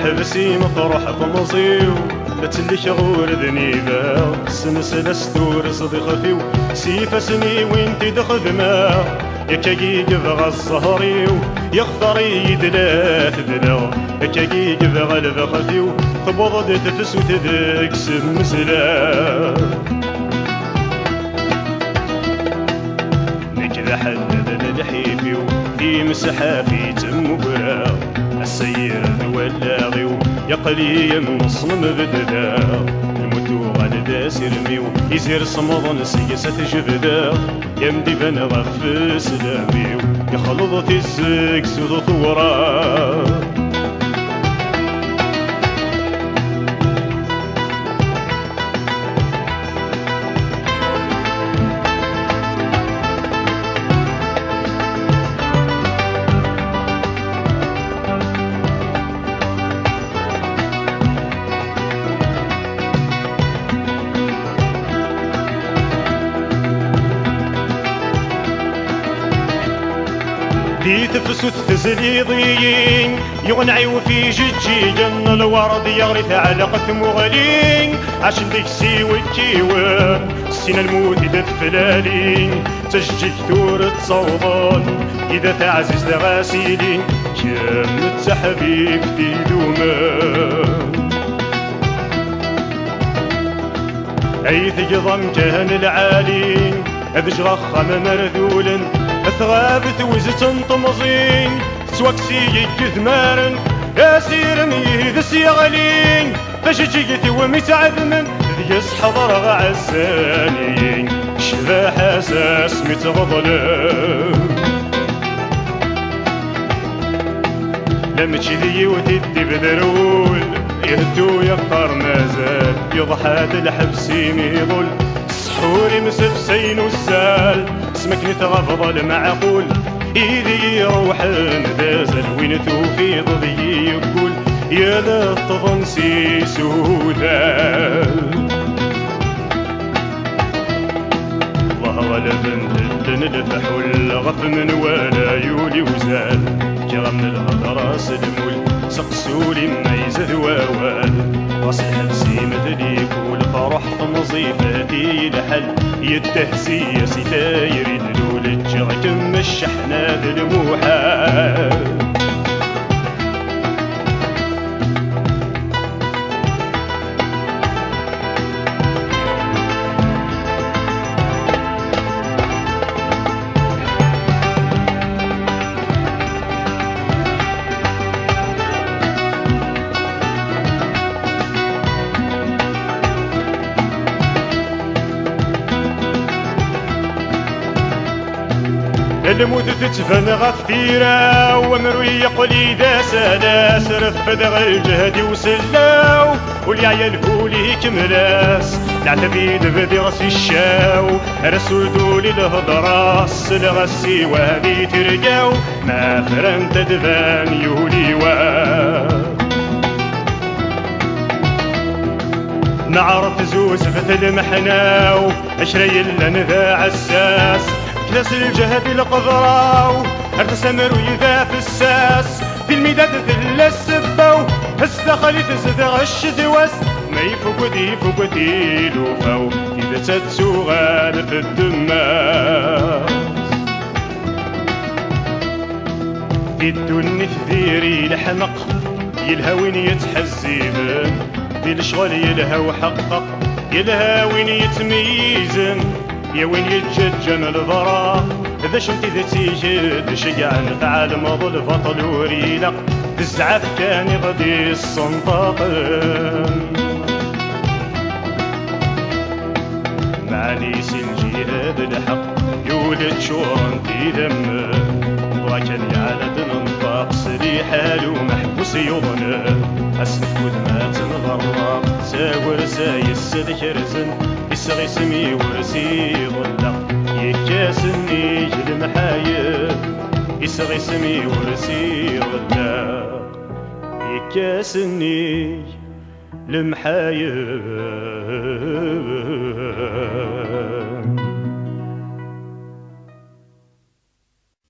حبسي مطروح بمصيو لتلك غور ذنيبا سنسل ستور صديق فيو سيف سني وانتي دخدما يكاكي قبغى الصهريو يغفري دلات دلا يكاكي قبغى البخفيو تبضد تفسو تذك سمسلا نكذا حدد الحيفيو في مسحافي تم براو السير ولاغيو يقلي من صمم بددا الموتو غالدا سيرميو يزير صمض سياسة جبدا يمدي بن غف سلاميو يخلط تزك سودو ثورا دي تفسد تزليضين يغنعي وفي جيجي جن الورد يغرث علقة مغلين عشان ديك سيوي كيوان سين الموت إذا تفلالين تشجيك تور تصوضان إذا تعزز لغاسيلين كم تحبيب في دومان أي تقضم كهن العالين أذج غخم مرذولا أثغابت وزتن طمزين تسوكسي كثمارن ياسيرن يهدس يغلين فشجيت ومتعب من ذيس حضر غعزانين شذا حساس متغضلين لم تشذي وتدي بذرول يهدو يقطر مازال يضحى الحبسين يظل سحوري مسفسين والسال اسمك نتغفض المعقول إيدي يروح ندازل وين توفي ضدي يقول يا لا تظنسي سودال الله غلب لن الفحول غف من ولا يولي وزال كرم الهضراس المول سقسولي ما يزد ووال راس حبسي مثلي كول فرح نظيفتي لحل يتهسي ستاير اللول الجركم الشحنة ذي الموحال الموت تتفن غفيرة ومروي يقلي ذا سلاس رفد الجهد وسلاو والعيال هولي كملاس العتبيد بدي راسي الشاو رسول دولي الهضراس الغسي وهذي ترقاو ما فرنت دفان يولي نعرف زوز فتل المحناو اشري لنا عساس كلاس الجهد القضراو ارتسمر ويذا في الساس في المداد ذل السباو استخلي تزدغ الشدواس ما يفوق دي فوق دي لوفاو إذا تتسوغان في الدماس في الدنيا ثذيري الحمق يلهوين يتحزبن في الشغل يلهو حقق يلهوين يتميزن يا وين يتججن الضرا إذا شمتي ذا تيجد شقعن فعال مضل البطل وريلق الزعاف كان يغدي الصنطاقن معاني سنجي هذا الحق يولد شورا في دم وكان يعلد الانفاق سري حالو محبوس يظن أسنف ودمات الغراب ساور سايس ذكرزن يسغي سمي ورسي ظلق يكاسني المحايب يسغي سمي ورسي ظلق يكاسني المحايب